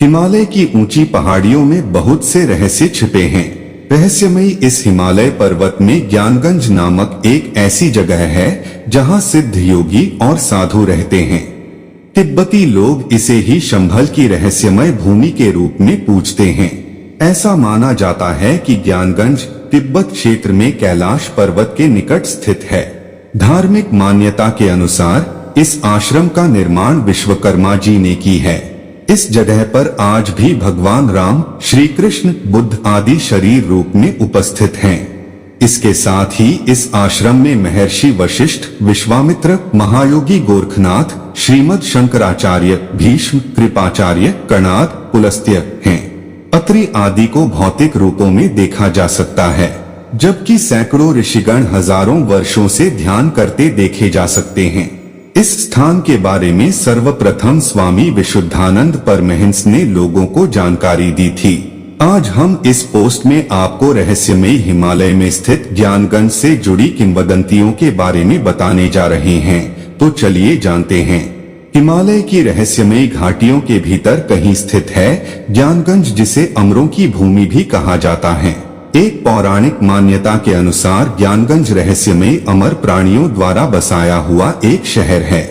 हिमालय की ऊंची पहाड़ियों में बहुत से रहस्य छिपे हैं। रहस्यमयी इस हिमालय पर्वत में ज्ञानगंज नामक एक ऐसी जगह है जहां सिद्ध योगी और साधु रहते हैं। तिब्बती लोग इसे ही शंभल की रहस्यमय भूमि के रूप में पूजते हैं। ऐसा माना जाता है कि ज्ञानगंज तिब्बत क्षेत्र में कैलाश पर्वत के निकट स्थित है। धार्मिक मान्यता के अनुसार इस आश्रम का निर्माण विश्वकर्मा जी ने की है। इस जगह पर आज भी भगवान राम, श्री कृष्ण, बुद्ध आदि शरीर रूप में उपस्थित हैं। इसके साथ ही इस आश्रम में महर्षि वशिष्ठ, विश्वामित्र, महायोगी गोरखनाथ, श्रीमद शंकराचार्य, भीष्म, कृपाचार्य, कणाद, पुलस्त्य हैं। अत्रि आदि को भौतिक रूपों में देखा जा सकता है, जबकि सैकड़ों ऋषिगण हजारों वर्षों से ध्यान करते देखे जा सकते हैं। इस स्थान के बारे में सर्वप्रथम स्वामी विशुद्धानंद परमहंस ने लोगों को जानकारी दी थी। आज हम इस पोस्ट में आपको रहस्यमयी हिमालय में स्थित ज्ञानगंज से जुड़ी किंवदंतियों के बारे में बताने जा रहे हैं। तो चलिए जानते हैं। हिमालय की रहस्यमयी घाटियों के भीतर कहीं स्थित है ज्ञानगंज, जिसे अमरों की भूमि भी कहा जाता है। एक पौराणिक मान्यता के अनुसार ज्ञानगंज रहस्यमयी अमर प्राणियों द्वारा बसाया हुआ एक शहर है।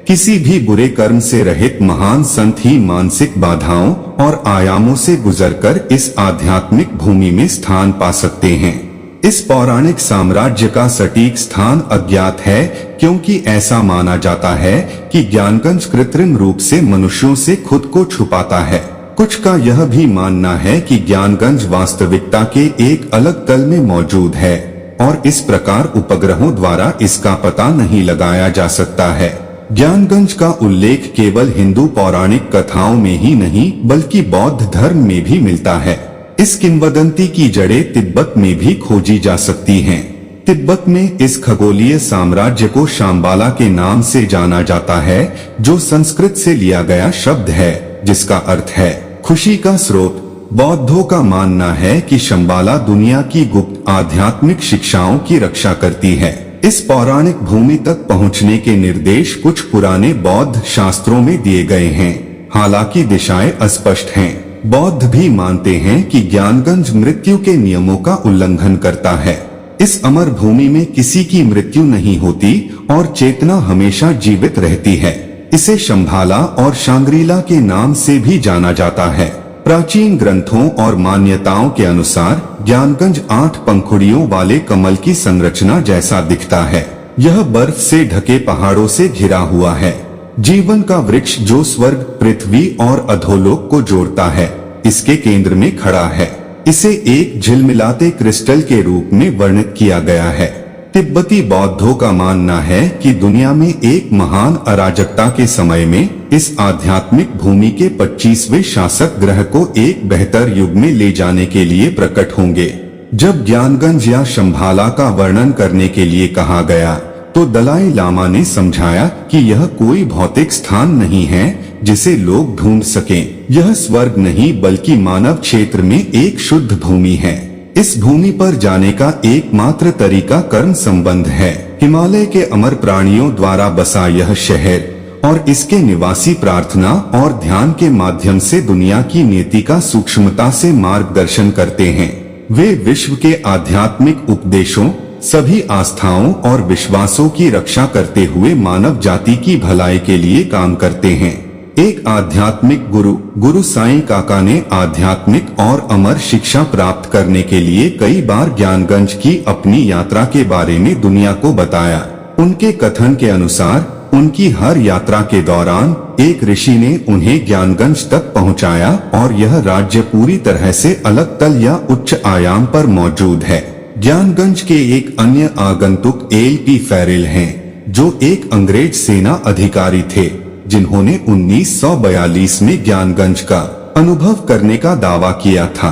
किसी भी बुरे कर्म से रहित महान संत ही मानसिक बाधाओं और आयामों से गुजरकर इस आध्यात्मिक भूमि में स्थान पा सकते हैं। इस पौराणिक साम्राज्य का सटीक स्थान अज्ञात है, क्योंकि ऐसा माना जाता है कि ज्ञानगंज कृत्रिम रूप से मनुष्यों से खुद को छुपाता है। कुछ का यह भी मानना है कि ज्ञानगंज वास्तविकता के एक अलग तल में मौजूद है और इस प्रकार उपग्रहों द्वारा इसका पता नहीं लगाया जा सकता है। ज्ञानगंज का उल्लेख केवल हिंदू पौराणिक कथाओं में ही नहीं बल्कि बौद्ध धर्म में भी मिलता है। इस किंवदंती की जड़ें तिब्बत में भी खोजी जा सकती हैं। तिब्बत में इस खगोलीय साम्राज्य को शाम्बाला के नाम से जाना जाता है, जो संस्कृत से लिया गया शब्द है जिसका अर्थ है खुशी का स्रोत। बौद्धों का मानना है कि शंबाला दुनिया की गुप्त आध्यात्मिक शिक्षाओं की रक्षा करती है। इस पौराणिक भूमि तक पहुंचने के निर्देश कुछ पुराने बौद्ध शास्त्रों में दिए गए हैं, हालांकि दिशाएं अस्पष्ट हैं। बौद्ध भी मानते हैं कि ज्ञानगंज मृत्यु के नियमों का उल्लंघन करता है। इस अमर भूमि में किसी की मृत्यु नहीं होती और चेतना हमेशा जीवित रहती है। इसे शंभाला और शांग्रीला के नाम से भी जाना जाता है। प्राचीन ग्रंथों और मान्यताओं के अनुसार ज्ञानगंज 8 पंखुड़ियों वाले कमल की संरचना जैसा दिखता है। यह बर्फ से ढके पहाड़ों से घिरा हुआ है। जीवन का वृक्ष जो स्वर्ग, पृथ्वी और अधोलोक को जोड़ता है, इसके केंद्र में खड़ा है। इसे एक झिलमिलाते क्रिस्टल के रूप में वर्णित किया गया है। तिब्बती बौद्धों का मानना है कि दुनिया में एक महान अराजकता के समय में इस आध्यात्मिक भूमि के 25वें शासक ग्रह को एक बेहतर युग में ले जाने के लिए प्रकट होंगे। जब ज्ञानगंज या शंभाला का वर्णन करने के लिए कहा गया तो दलाई लामा ने समझाया कि यह कोई भौतिक स्थान नहीं है जिसे लोग ढूंढ सकें। यह स्वर्ग नहीं बल्कि मानव क्षेत्र में एक शुद्ध भूमि है। इस भूमि पर जाने का एकमात्र तरीका कर्म संबंध है। हिमालय के अमर प्राणियों द्वारा बसा यह शहर और इसके निवासी प्रार्थना और ध्यान के माध्यम से दुनिया की नीति का सूक्ष्मता से मार्गदर्शन करते हैं। वे विश्व के आध्यात्मिक उपदेशों, सभी आस्थाओं और विश्वासों की रक्षा करते हुए मानव जाति की भलाई के लिए काम करते हैं। एक आध्यात्मिक गुरु साईं काका ने आध्यात्मिक और अमर शिक्षा प्राप्त करने के लिए कई बार ज्ञानगंज की अपनी यात्रा के बारे में दुनिया को बताया। उनके कथन के अनुसार उनकी हर यात्रा के दौरान एक ऋषि ने उन्हें ज्ञानगंज तक पहुंचाया और यह राज्य पूरी तरह से अलग तल या उच्च आयाम पर मौजूद है। ज्ञानगंज के एक अन्य आगंतुक एल.पी. फेरेल हैं, जो एक अंग्रेज सेना अधिकारी थे जिन्होंने 1942 में ज्ञानगंज का अनुभव करने का दावा किया था।